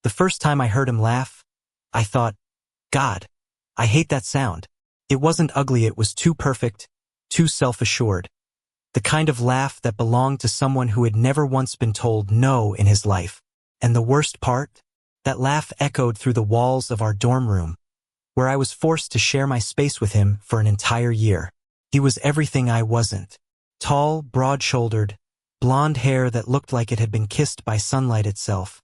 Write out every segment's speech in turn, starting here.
The first time I heard him laugh, I thought, God, I hate that sound. It wasn't ugly, it was too perfect, too self-assured. The kind of laugh that belonged to someone who had never once been told no in his life. And the worst part? That laugh echoed through the walls of our dorm room, where I was forced to share my space with him for an entire year. He was everything I wasn't. Tall, broad-shouldered, blonde hair that looked like it had been kissed by sunlight itself,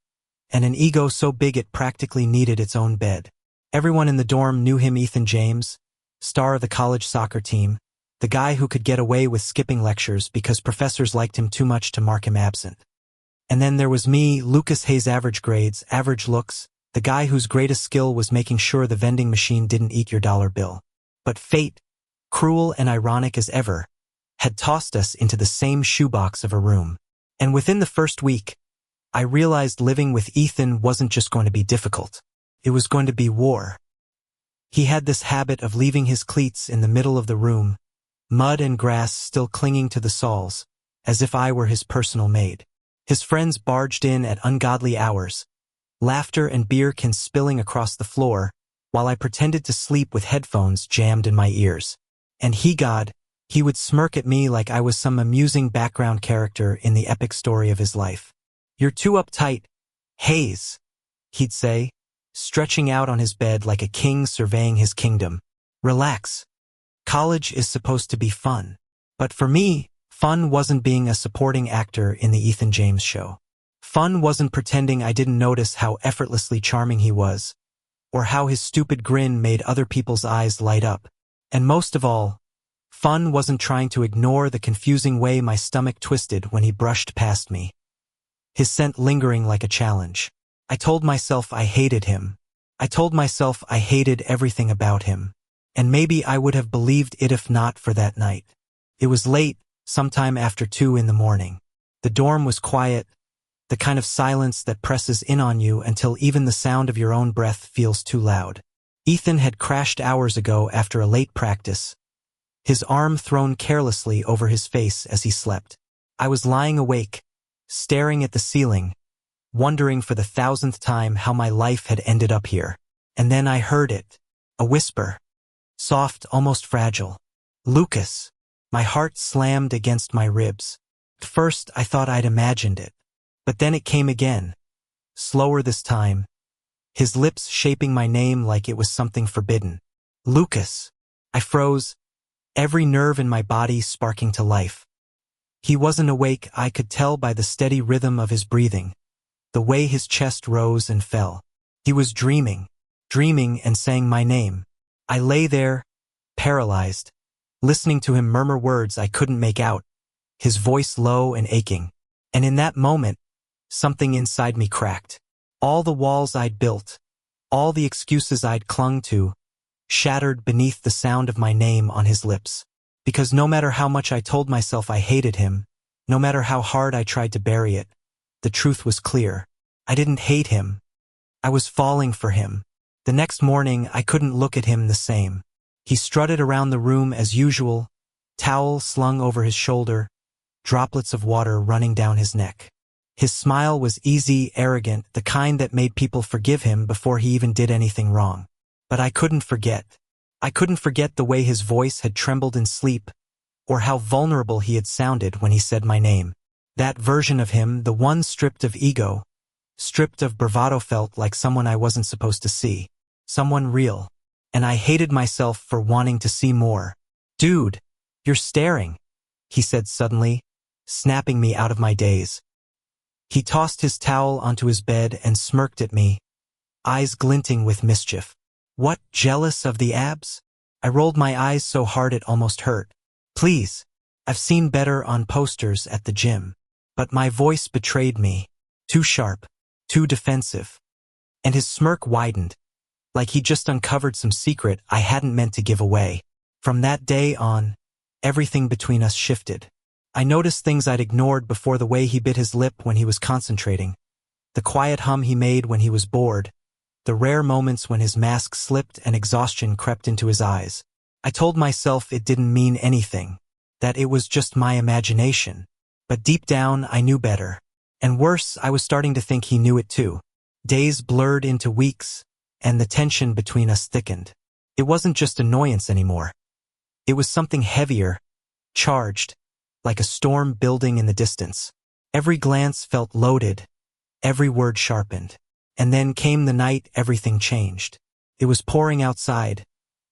and an ego so big it practically needed its own bed. Everyone in the dorm knew him, Ethan James, star of the college soccer team, the guy who could get away with skipping lectures because professors liked him too much to mark him absent. And then there was me, Lucas Hayes, average grades, average looks, the guy whose greatest skill was making sure the vending machine didn't eat your dollar bill. But fate, cruel and ironic as ever, had tossed us into the same shoebox of a room. And within the first week, I realized living with Ethan wasn't just going to be difficult. It was going to be war. He had this habit of leaving his cleats in the middle of the room, mud and grass still clinging to the soles, as if I were his personal maid. His friends barged in at ungodly hours, laughter and beer cans spilling across the floor, while I pretended to sleep with headphones jammed in my ears. And he would smirk at me like I was some amusing background character in the epic story of his life. "You're too uptight, Hayes," he'd say, stretching out on his bed like a king surveying his kingdom. "Relax. College is supposed to be fun." But for me, fun wasn't being a supporting actor in the Ethan James show. Fun wasn't pretending I didn't notice how effortlessly charming he was, or how his stupid grin made other people's eyes light up. And most of all, fun wasn't trying to ignore the confusing way my stomach twisted when he brushed past me, his scent lingering like a challenge. I told myself I hated him. I told myself I hated everything about him. And maybe I would have believed it if not for that night. It was late, sometime after 2 in the morning. The dorm was quiet, the kind of silence that presses in on you until even the sound of your own breath feels too loud. Ethan had crashed hours ago after a late practice, his arm thrown carelessly over his face as he slept. I was lying awake, staring at the ceiling, wondering for the 1,000th time how my life had ended up here. And then I heard it, a whisper, soft, almost fragile. "Lucas." My heart slammed against my ribs. At first, I thought I'd imagined it. But then it came again, slower this time, his lips shaping my name like it was something forbidden. "Lucas." I froze, every nerve in my body sparking to life. He wasn't awake, I could tell by the steady rhythm of his breathing, the way his chest rose and fell. He was dreaming and saying my name. I lay there, paralyzed, listening to him murmur words I couldn't make out, his voice low and aching. And in that moment, something inside me cracked. All the walls I'd built, all the excuses I'd clung to, shattered beneath the sound of my name on his lips. Because no matter how much I told myself I hated him, no matter how hard I tried to bury it, the truth was clear. I didn't hate him. I was falling for him. The next morning, I couldn't look at him the same. He strutted around the room as usual, towel slung over his shoulder, droplets of water running down his neck. His smile was easy, arrogant, the kind that made people forgive him before he even did anything wrong. But I couldn't forget. I couldn't forget the way his voice had trembled in sleep, or how vulnerable he had sounded when he said my name. That version of him, the one stripped of ego, stripped of bravado, felt like someone I wasn't supposed to see. Someone real. And I hated myself for wanting to see more. "Dude, you're staring," he said suddenly, snapping me out of my daze. He tossed his towel onto his bed and smirked at me, eyes glinting with mischief. "What, jealous of the abs?" I rolled my eyes so hard it almost hurt. "Please, I've seen better on posters at the gym." But my voice betrayed me. Too sharp, too defensive. And his smirk widened, like he just uncovered some secret I hadn't meant to give away. From that day on, everything between us shifted. I noticed things I'd ignored before, the way he bit his lip when he was concentrating, the quiet hum he made when he was bored, the rare moments when his mask slipped and exhaustion crept into his eyes. I told myself it didn't mean anything, that it was just my imagination. But deep down, I knew better. And worse, I was starting to think he knew it too. Days blurred into weeks, and the tension between us thickened. It wasn't just annoyance anymore. It was something heavier, charged, like a storm building in the distance. Every glance felt loaded, every word sharpened. And then came the night everything changed. It was pouring outside,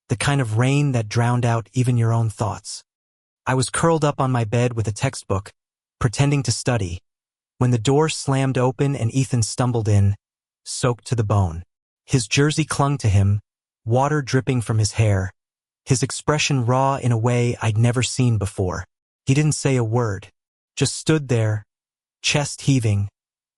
the kind of rain that drowned out even your own thoughts. I was curled up on my bed with a textbook, pretending to study, when the door slammed open and Ethan stumbled in, soaked to the bone. His jersey clung to him, water dripping from his hair, his expression raw in a way I'd never seen before. He didn't say a word, just stood there, chest heaving,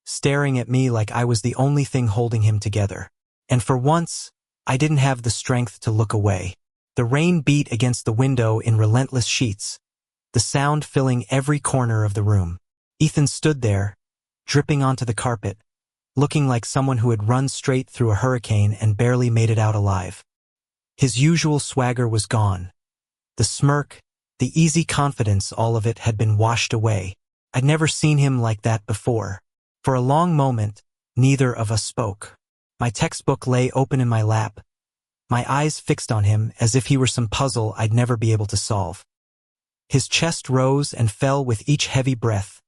staring at me like I was the only thing holding him together. And for once, I didn't have the strength to look away. The rain beat against the window in relentless sheets, the sound filling every corner of the room. Ethan stood there, dripping onto the carpet, looking like someone who had run straight through a hurricane and barely made it out alive. His usual swagger was gone. The smirk, the easy confidence, all of it had been washed away. I'd never seen him like that before. For a long moment, neither of us spoke. My textbook lay open in my lap, my eyes fixed on him as if he were some puzzle I'd never be able to solve. His chest rose and fell with each heavy breath,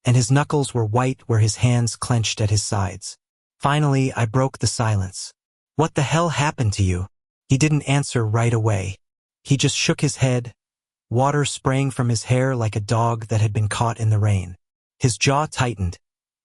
and his knuckles were white where his hands clenched at his sides. Finally, I broke the silence. "What the hell happened to you?" He didn't answer right away. He just shook his head, water spraying from his hair like a dog that had been caught in the rain. His jaw tightened,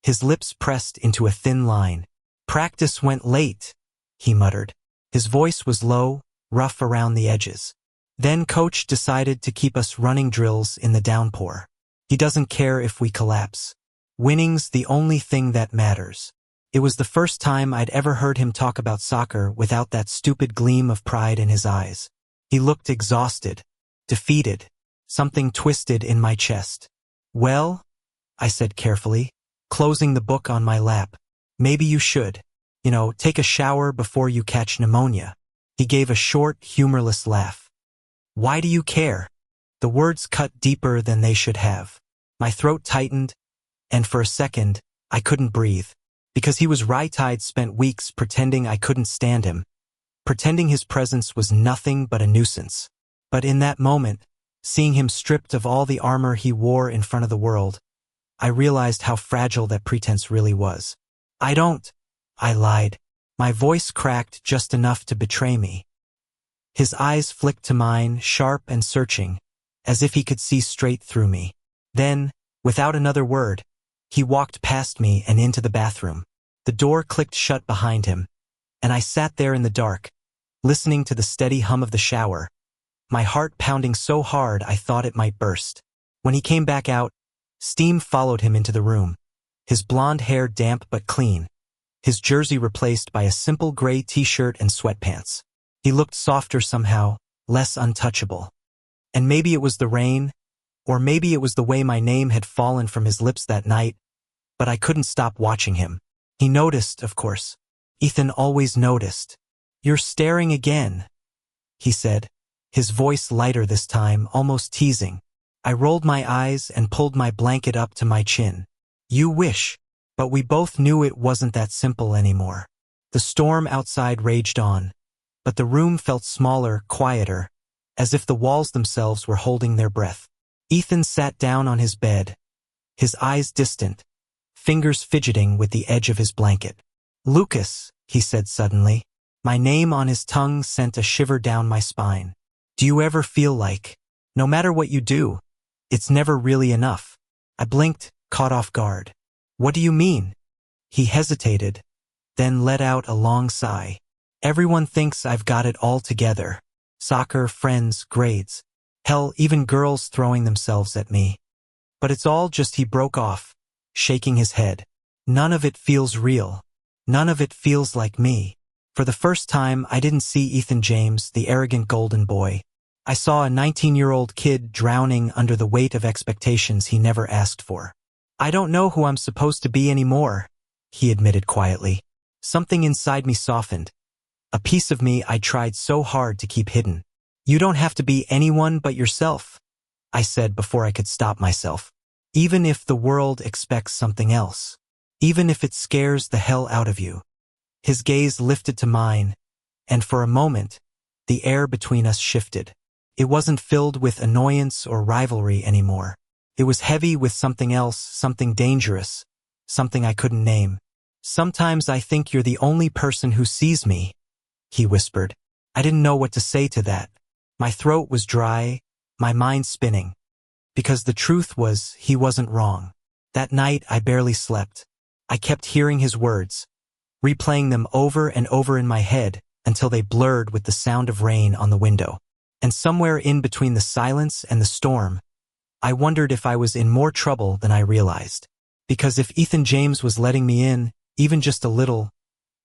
his lips pressed into a thin line. "Practice went late," he muttered. His voice was low, rough around the edges. "Then coach decided to keep us running drills in the downpour. He doesn't care if we collapse. Winning's the only thing that matters." It was the first time I'd ever heard him talk about soccer without that stupid gleam of pride in his eyes. He looked exhausted, defeated, something twisted in my chest. "Well," I said carefully, closing the book on my lap, "maybe you should. Take a shower before you catch pneumonia." He gave a short, humorless laugh. "Why do you care?" The words cut deeper than they should have. My throat tightened, and for a second, I couldn't breathe. Because he was right, I'd spent weeks pretending I couldn't stand him, pretending his presence was nothing but a nuisance. But in that moment, seeing him stripped of all the armor he wore in front of the world, I realized how fragile that pretense really was. I lied. My voice cracked just enough to betray me. His eyes flicked to mine, sharp and searching, as if he could see straight through me. Then, without another word, he walked past me and into the bathroom. The door clicked shut behind him, and I sat there in the dark, listening to the steady hum of the shower, my heart pounding so hard I thought it might burst. When he came back out, steam followed him into the room, his blonde hair damp but clean, his jersey replaced by a simple gray t-shirt and sweatpants. He looked softer somehow, less untouchable. And maybe it was the rain, or maybe it was the way my name had fallen from his lips that night, but I couldn't stop watching him. He noticed, of course. Ethan always noticed. "You're staring again," he said, his voice lighter this time, almost teasing. I rolled my eyes and pulled my blanket up to my chin. "You wish." But we both knew it wasn't that simple anymore. The storm outside raged on, but the room felt smaller, quieter, as if the walls themselves were holding their breath. Ethan sat down on his bed, his eyes distant, fingers fidgeting with the edge of his blanket. "Lucas," he said suddenly. My name on his tongue sent a shiver down my spine. "Do you ever feel like, no matter what you do, it's never really enough?" I blinked, caught off guard. "What do you mean?" He hesitated, then let out a long sigh. "Everyone thinks I've got it all together. Soccer, friends, grades. Hell, even girls throwing themselves at me. But it's all just," he broke off, shaking his head. "None of it feels real. None of it feels like me." For the first time, I didn't see Ethan James, the arrogant golden boy. I saw a 19-year-old kid drowning under the weight of expectations he never asked for. "I don't know who I'm supposed to be anymore," he admitted quietly. Something inside me softened, a piece of me I tried so hard to keep hidden. "You don't have to be anyone but yourself," I said before I could stop myself. "Even if the world expects something else. Even if it scares the hell out of you." His gaze lifted to mine, and for a moment, the air between us shifted. It wasn't filled with annoyance or rivalry anymore. It was heavy with something else, something dangerous, something I couldn't name. "Sometimes I think you're the only person who sees me," he whispered. I didn't know what to say to that. My throat was dry, my mind spinning. Because the truth was, he wasn't wrong. That night, I barely slept. I kept hearing his words, replaying them over and over in my head until they blurred with the sound of rain on the window. And somewhere in between the silence and the storm, I wondered if I was in more trouble than I realized. Because if Ethan James was letting me in, even just a little,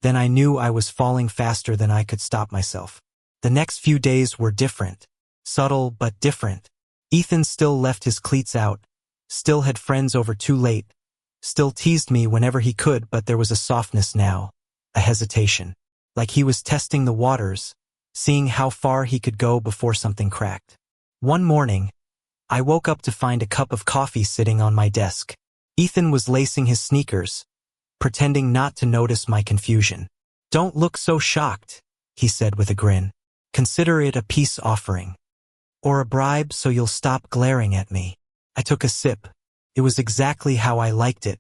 then I knew I was falling faster than I could stop myself. The next few days were different. Subtle but different. Ethan still left his cleats out, still had friends over too late, still teased me whenever he could, but there was a softness now, a hesitation. Like he was testing the waters, seeing how far he could go before something cracked. One morning, I woke up to find a cup of coffee sitting on my desk. Ethan was lacing his sneakers, pretending not to notice my confusion. "Don't look so shocked," he said with a grin. "Consider it a peace offering. Or a bribe so you'll stop glaring at me." I took a sip. It was exactly how I liked it.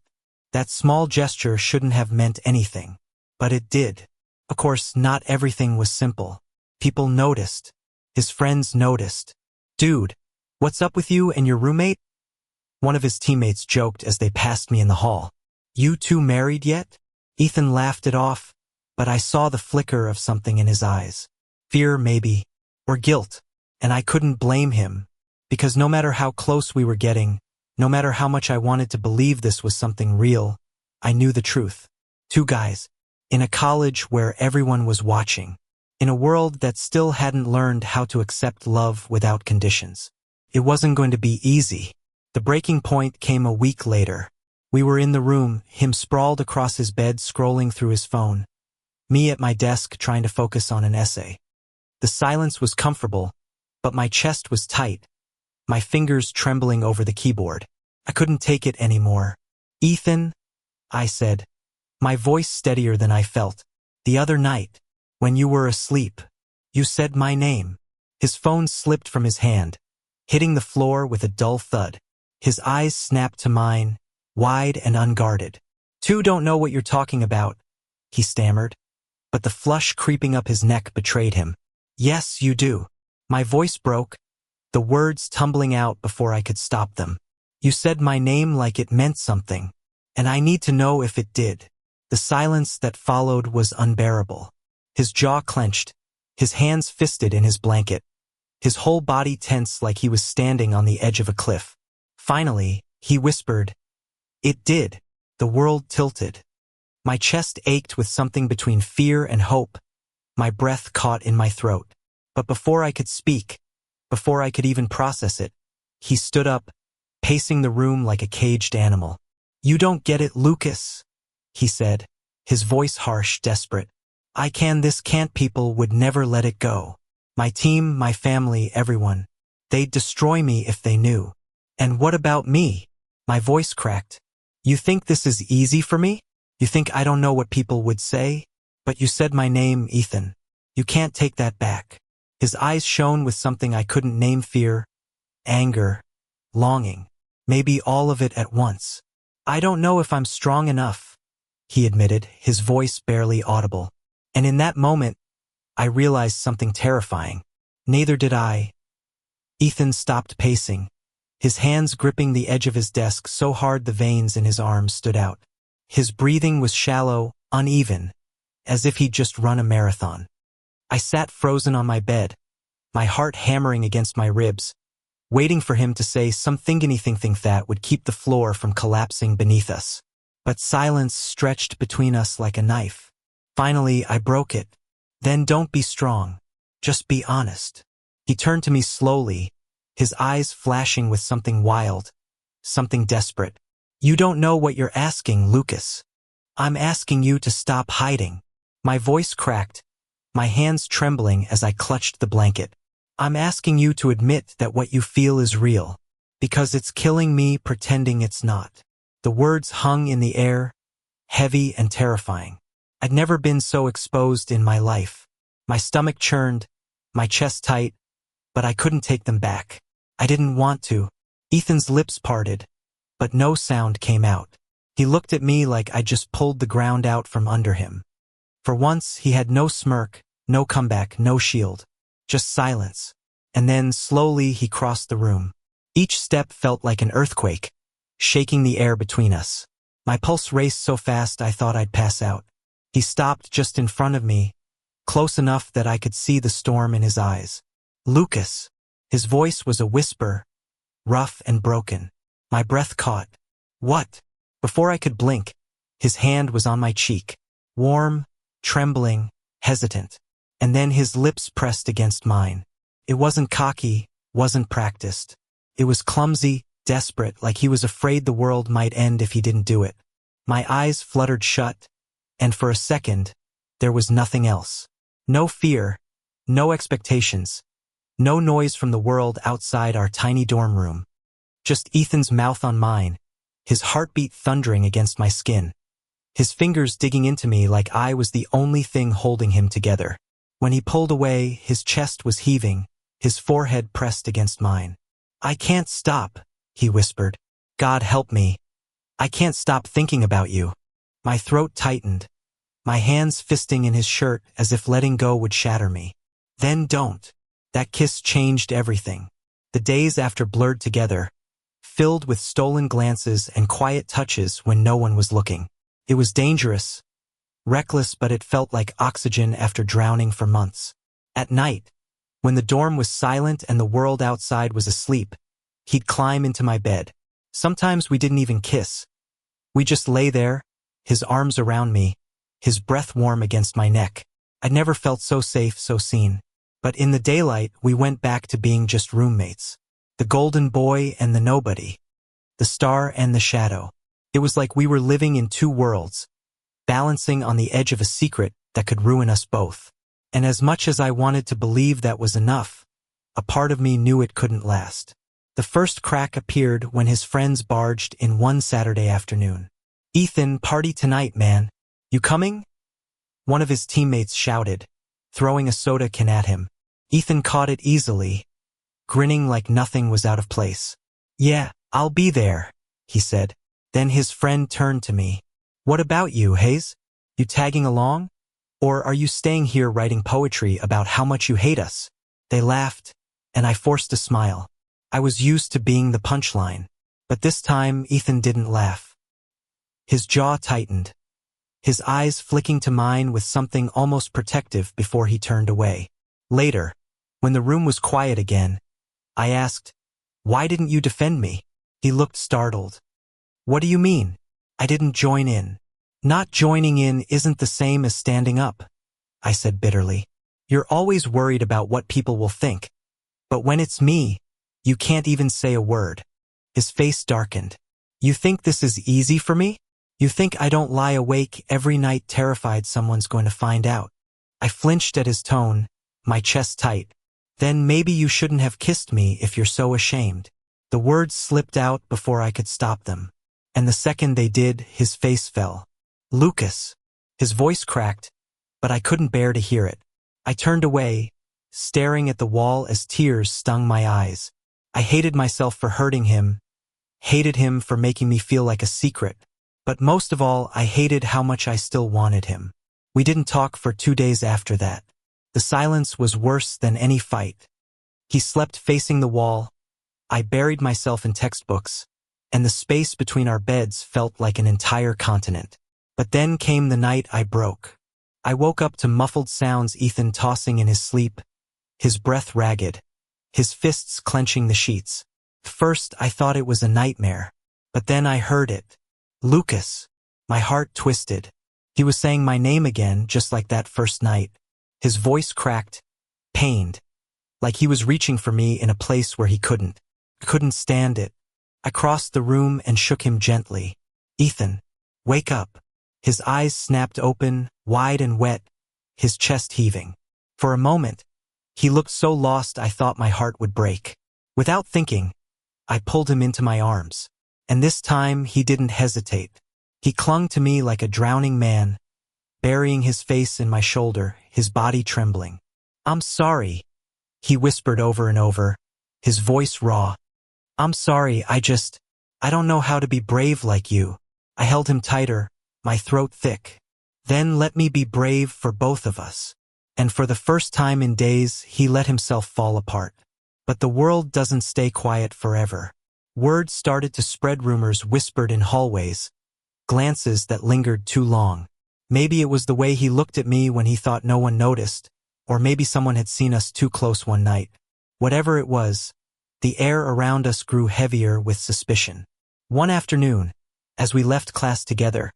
That small gesture shouldn't have meant anything. But it did. Of course, not everything was simple. People noticed. His friends noticed. "Dude, what's up with you and your roommate?" One of his teammates joked as they passed me in the hall. "You two married yet?" Ethan laughed it off, but I saw the flicker of something in his eyes. Fear, maybe. Or guilt. And I couldn't blame him. Because no matter how close we were getting, no matter how much I wanted to believe this was something real, I knew the truth. Two guys. In a college where everyone was watching. In a world that still hadn't learned how to accept love without conditions. It wasn't going to be easy. The breaking point came a week later. We were in the room, him sprawled across his bed scrolling through his phone. Me at my desk trying to focus on an essay. The silence was comfortable, but my chest was tight, my fingers trembling over the keyboard. I couldn't take it anymore. "Ethan," I said, my voice steadier than I felt. "The other night, when you were asleep, you said my name." His phone slipped from his hand, hitting the floor with a dull thud. His eyes snapped to mine, wide and unguarded. "Two don't know what you're talking about," he stammered, but the flush creeping up his neck betrayed him. "Yes, you do." My voice broke, the words tumbling out before I could stop them. "You said my name like it meant something, and I need to know if it did." The silence that followed was unbearable. His jaw clenched, his hands fisted in his blanket, his whole body tense like he was standing on the edge of a cliff. Finally, he whispered, "It did." The world tilted. My chest ached with something between fear and hope, my breath caught in my throat. But before I could speak, before I could even process it, he stood up, pacing the room like a caged animal. "You don't get it, Lucas," he said, his voice harsh, desperate. This can't, people would never let it go. My team, my family, everyone. They'd destroy me if they knew." "And what about me?" My voice cracked. "You think this is easy for me? You think I don't know what people would say? But you said my name, Ethan. You can't take that back." His eyes shone with something I couldn't name: fear, anger, longing, maybe all of it at once. "I don't know if I'm strong enough," he admitted, his voice barely audible. And in that moment, I realized something terrifying. Neither did I. Ethan stopped pacing, his hands gripping the edge of his desk so hard the veins in his arms stood out. His breathing was shallow, uneven, as if he'd just run a marathon. I sat frozen on my bed, my heart hammering against my ribs, waiting for him to say anything that would keep the floor from collapsing beneath us. But silence stretched between us like a knife. Finally, I broke it. "Then don't be strong. Just be honest." He turned to me slowly, his eyes flashing with something wild, something desperate. "You don't know what you're asking, Lucas. I'm asking you to stop hiding." My voice cracked, my hands trembling as I clutched the blanket. "I'm asking you to admit that what you feel is real, because it's killing me pretending it's not." The words hung in the air, heavy and terrifying. I'd never been so exposed in my life. My stomach churned, my chest tight, but I couldn't take them back. I didn't want to. Ethan's lips parted, but no sound came out. He looked at me like I just pulled the ground out from under him. For once, he had no smirk, no comeback, no shield. Just silence. And then, slowly, he crossed the room. Each step felt like an earthquake, shaking the air between us. My pulse raced so fast I thought I'd pass out. He stopped just in front of me, close enough that I could see the storm in his eyes. Lucas. His voice was a whisper, rough and broken. My breath caught. What? Before I could blink, his hand was on my cheek. Warm, trembling, hesitant. And then his lips pressed against mine. It wasn't cocky, wasn't practiced. It was clumsy, desperate, like he was afraid the world might end if he didn't do it. My eyes fluttered shut, and for a second, there was nothing else. No fear, no expectations, no noise from the world outside our tiny dorm room. Just Ethan's mouth on mine, his heartbeat thundering against my skin, his fingers digging into me like I was the only thing holding him together. When he pulled away, his chest was heaving, his forehead pressed against mine. I can't stop, he whispered. God help me. I can't stop thinking about you. My throat tightened, my hands fisting in his shirt as if letting go would shatter me. Then don't. That kiss changed everything. The days after blurred together, filled with stolen glances and quiet touches when no one was looking. It was dangerous, reckless, but it felt like oxygen after drowning for months. At night, when the dorm was silent and the world outside was asleep, he'd climb into my bed. Sometimes we didn't even kiss. We just lay there, his arms around me, his breath warm against my neck. I'd never felt so safe, so seen. But in the daylight, we went back to being just roommates. The golden boy and the nobody. The star and the shadow. It was like we were living in two worlds, balancing on the edge of a secret that could ruin us both. And as much as I wanted to believe that was enough, a part of me knew it couldn't last. The first crack appeared when his friends barged in one Saturday afternoon. Ethan, party tonight, man. You coming? One of his teammates shouted, throwing a soda can at him. Ethan caught it easily, grinning like nothing was out of place. Yeah, I'll be there, he said. Then his friend turned to me. What about you, Hayes? You tagging along? Or are you staying here writing poetry about how much you hate us? They laughed, and I forced a smile. I was used to being the punchline. But this time, Ethan didn't laugh. His jaw tightened, his eyes flicking to mine with something almost protective before he turned away. Later, when the room was quiet again, I asked, "Why didn't you defend me?" He looked startled. What do you mean? I didn't join in. Not joining in isn't the same as standing up, I said bitterly. You're always worried about what people will think. But when it's me, you can't even say a word. His face darkened. You think this is easy for me? You think I don't lie awake every night terrified someone's going to find out? I flinched at his tone, my chest tight. Then maybe you shouldn't have kissed me if you're so ashamed. The words slipped out before I could stop them. And the second they did, his face fell. Lucas. His voice cracked, but I couldn't bear to hear it. I turned away, staring at the wall as tears stung my eyes. I hated myself for hurting him, hated him for making me feel like a secret. But most of all, I hated how much I still wanted him. We didn't talk for 2 days after that. The silence was worse than any fight. He slept facing the wall. I buried myself in textbooks, and the space between our beds felt like an entire continent. But then came the night I broke. I woke up to muffled sounds, Ethan tossing in his sleep, his breath ragged, his fists clenching the sheets. First, I thought it was a nightmare, but then I heard it. Lucas. My heart twisted. He was saying my name again, just like that first night. His voice cracked, pained, like he was reaching for me in a place where he couldn't stand it. I crossed the room and shook him gently. Ethan, wake up. His eyes snapped open, wide and wet, his chest heaving. For a moment, he looked so lost I thought my heart would break. Without thinking, I pulled him into my arms. And this time he didn't hesitate. He clung to me like a drowning man, burying his face in my shoulder, his body trembling. "I'm sorry," he whispered over and over, his voice raw. "I'm sorry, I don't know how to be brave like you." I held him tighter, my throat thick. "Then let me be brave for both of us." And for the first time in days, he let himself fall apart. But the world doesn't stay quiet forever. Words started to spread, rumors whispered in hallways, glances that lingered too long. Maybe it was the way he looked at me when he thought no one noticed, or maybe someone had seen us too close one night. Whatever it was, the air around us grew heavier with suspicion. One afternoon, as we left class together,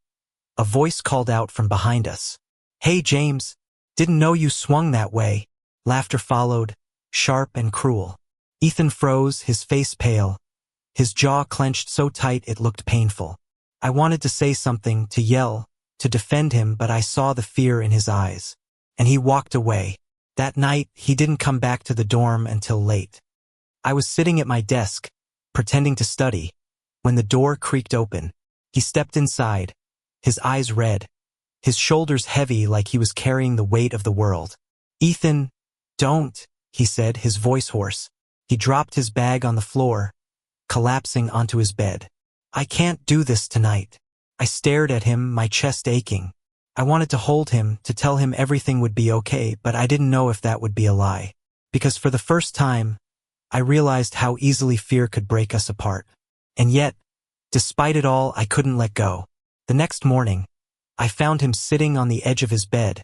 a voice called out from behind us. "Hey, James, didn't know you swung that way." Laughter followed, sharp and cruel. Ethan froze, his face pale, his jaw clenched so tight it looked painful. I wanted to say something, to yell, to defend him, but I saw the fear in his eyes. And he walked away. That night, he didn't come back to the dorm until late. I was sitting at my desk, pretending to study, when the door creaked open. He stepped inside, his eyes red, his shoulders heavy like he was carrying the weight of the world. "Ethan, don't," he said, his voice hoarse. He dropped his bag on the floor, collapsing onto his bed. "I can't do this tonight." I stared at him, my chest aching. I wanted to hold him, to tell him everything would be okay, but I didn't know if that would be a lie. Because for the first time, I realized how easily fear could break us apart. And yet, despite it all, I couldn't let go. The next morning, I found him sitting on the edge of his bed,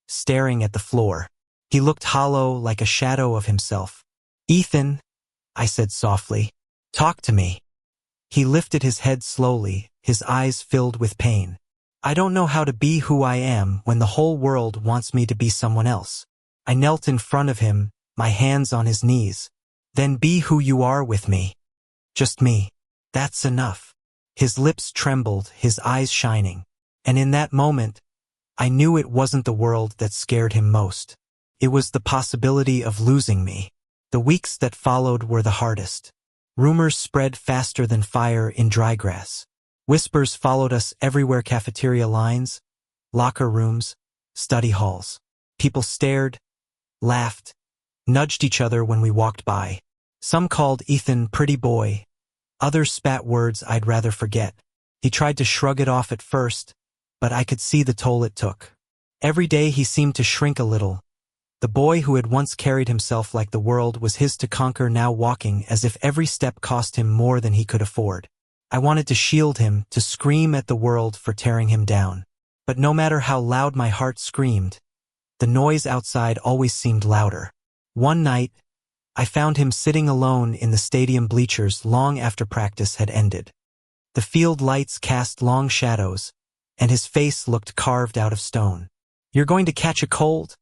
staring at the floor. He looked hollow, like a shadow of himself. "Ethan," I said softly, "talk to me." He lifted his head slowly, his eyes filled with pain. "I don't know how to be who I am when the whole world wants me to be someone else." I knelt in front of him, my hands on his knees. "Then be who you are with me. Just me. That's enough." His lips trembled, his eyes shining. And in that moment, I knew it wasn't the world that scared him most. It was the possibility of losing me. The weeks that followed were the hardest. Rumors spread faster than fire in dry grass. Whispers followed us everywhere: cafeteria lines, locker rooms, study halls. People stared, laughed, nudged each other when we walked by. Some called Ethan pretty boy. Others spat words I'd rather forget. He tried to shrug it off at first, but I could see the toll it took. Every day he seemed to shrink a little. The boy who had once carried himself like the world was his to conquer, now walking as if every step cost him more than he could afford. I wanted to shield him, to scream at the world for tearing him down. But no matter how loud my heart screamed, the noise outside always seemed louder. One night, I found him sitting alone in the stadium bleachers long after practice had ended. The field lights cast long shadows, and his face looked carved out of stone. "You're going to catch a cold?"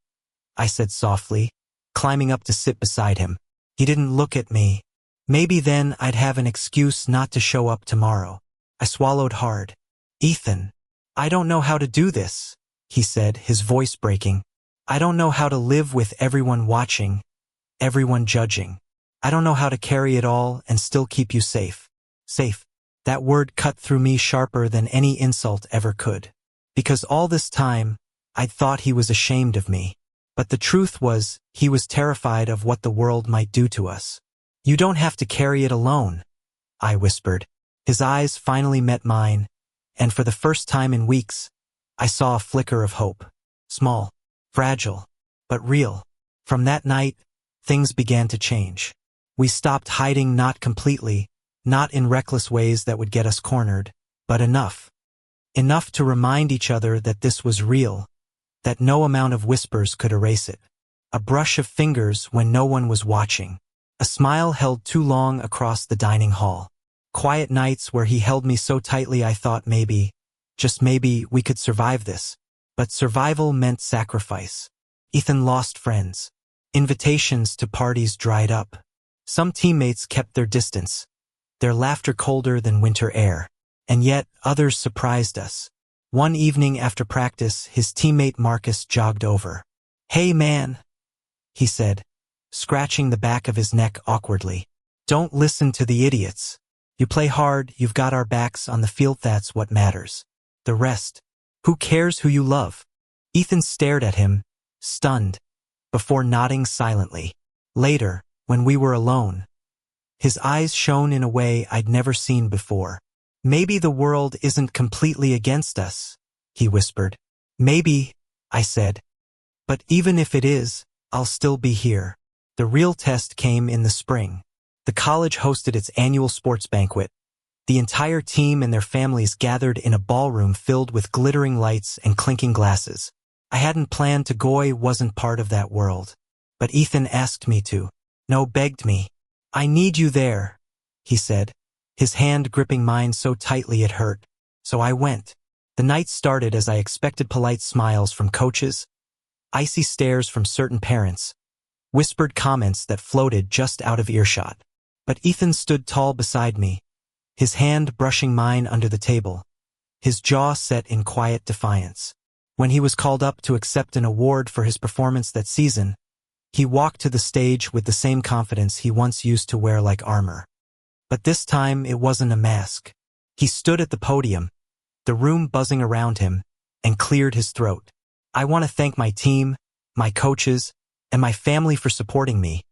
I said softly, climbing up to sit beside him. He didn't look at me. Maybe then I'd have an excuse not to show up tomorrow. I swallowed hard. "Ethan, I don't know how to do this," he said, his voice breaking. "I don't know how to live with everyone watching, everyone judging. I don't know how to carry it all and still keep you safe." Safe. That word cut through me sharper than any insult ever could. Because all this time, I'd thought he was ashamed of me. But the truth was, he was terrified of what the world might do to us. "You don't have to carry it alone," I whispered. His eyes finally met mine, and for the first time in weeks, I saw a flicker of hope. Small, fragile, but real. From that night, things began to change. We stopped hiding, not completely, not in reckless ways that would get us cornered, but enough. Enough to remind each other that this was real, that no amount of whispers could erase it. A brush of fingers when no one was watching. A smile held too long across the dining hall. Quiet nights where he held me so tightly I thought maybe, just maybe, we could survive this. But survival meant sacrifice. Ethan lost friends. Invitations to parties dried up. Some teammates kept their distance, their laughter colder than winter air. And yet, others surprised us. One evening after practice, his teammate Marcus jogged over. "Hey man," he said, scratching the back of his neck awkwardly. "Don't listen to the idiots. You play hard, you've got our backs on the field, that's what matters. The rest, who cares who you love?" Ethan stared at him, stunned, before nodding silently. Later, when we were alone, his eyes shone in a way I'd never seen before. "Maybe the world isn't completely against us," he whispered. "Maybe," I said. "But even if it is, I'll still be here." The real test came in the spring. The college hosted its annual sports banquet. The entire team and their families gathered in a ballroom filled with glittering lights and clinking glasses. I hadn't planned to go, wasn't part of that world. But Ethan asked me to. No, begged me. "I need you there," he said, his hand gripping mine so tightly it hurt. So I went. The night started as I expected: polite smiles from coaches, icy stares from certain parents, whispered comments that floated just out of earshot. But Ethan stood tall beside me, his hand brushing mine under the table, his jaw set in quiet defiance. When he was called up to accept an award for his performance that season, he walked to the stage with the same confidence he once used to wear like armor. But this time it wasn't a mask. He stood at the podium, the room buzzing around him, and cleared his throat. "I want to thank my team, my coaches, and my family for supporting me,"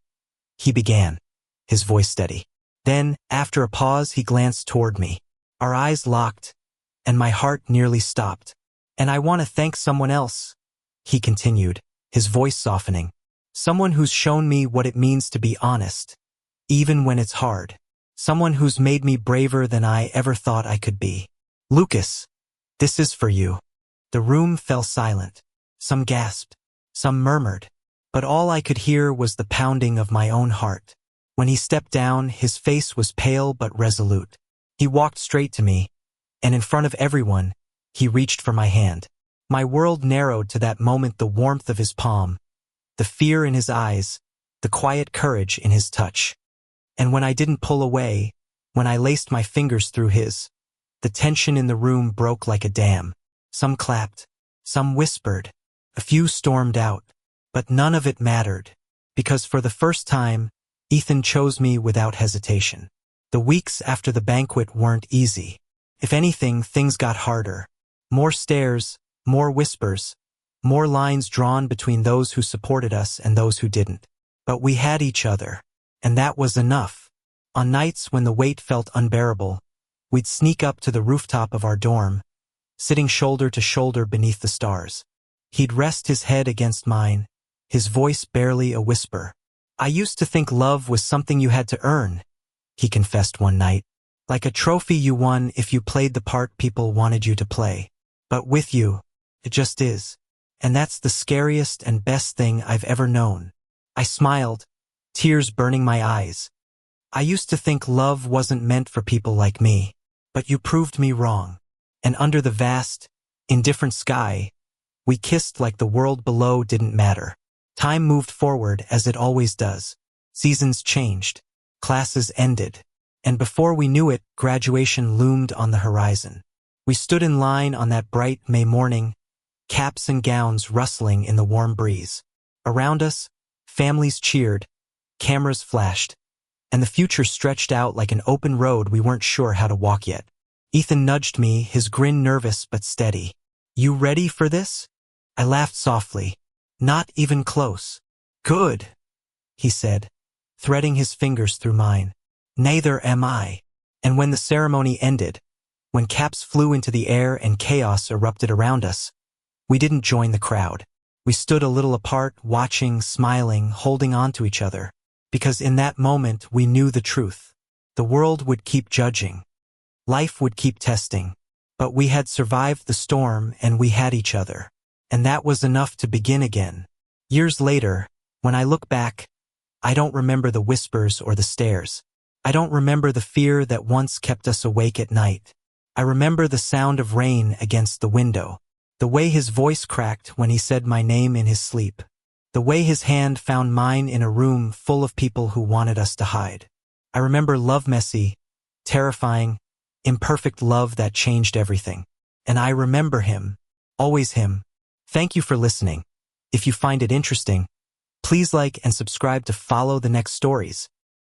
he began, his voice steady. Then, after a pause, he glanced toward me. Our eyes locked, and my heart nearly stopped. "And I want to thank someone else," he continued, his voice softening. "Someone who's shown me what it means to be honest, even when it's hard. Someone who's made me braver than I ever thought I could be. Lucas, this is for you." The room fell silent. Some gasped, some murmured, but all I could hear was the pounding of my own heart. When he stepped down, his face was pale but resolute. He walked straight to me, and in front of everyone, he reached for my hand. My world narrowed to that moment: the warmth of his palm, the fear in his eyes, the quiet courage in his touch. And when I didn't pull away, when I laced my fingers through his, the tension in the room broke like a dam. Some clapped, some whispered, a few stormed out. But none of it mattered, because for the first time, Ethan chose me without hesitation. The weeks after the banquet weren't easy. If anything, things got harder. More stares, more whispers, more lines drawn between those who supported us and those who didn't. But we had each other, and that was enough. On nights when the weight felt unbearable, we'd sneak up to the rooftop of our dorm, sitting shoulder to shoulder beneath the stars. He'd rest his head against mine, his voice barely a whisper. "I used to think love was something you had to earn," he confessed one night. "Like a trophy you won if you played the part people wanted you to play. But with you, it just is. And that's the scariest and best thing I've ever known." I smiled, tears burning my eyes. "I used to think love wasn't meant for people like me. But you proved me wrong." And under the vast, indifferent sky, we kissed like the world below didn't matter. Time moved forward as it always does. Seasons changed. Classes ended. And before we knew it, graduation loomed on the horizon. We stood in line on that bright May morning, caps and gowns rustling in the warm breeze. Around us, families cheered, cameras flashed, and the future stretched out like an open road we weren't sure how to walk yet. Ethan nudged me, his grin nervous but steady. "You ready for this?" I laughed softly. "Not even close." "Good," he said, threading his fingers through mine. "Neither am I." And when the ceremony ended, when caps flew into the air and chaos erupted around us, we didn't join the crowd. We stood a little apart, watching, smiling, holding on to each other. Because in that moment we knew the truth. The world would keep judging. Life would keep testing. But we had survived the storm and we had each other. And that was enough to begin again. Years later, when I look back, I don't remember the whispers or the stares. I don't remember the fear that once kept us awake at night. I remember the sound of rain against the window. The way his voice cracked when he said my name in his sleep. The way his hand found mine in a room full of people who wanted us to hide. I remember love, messy, terrifying, imperfect love that changed everything. And I remember him. Always him. Thank you for listening. If you find it interesting, please like and subscribe to follow the next stories.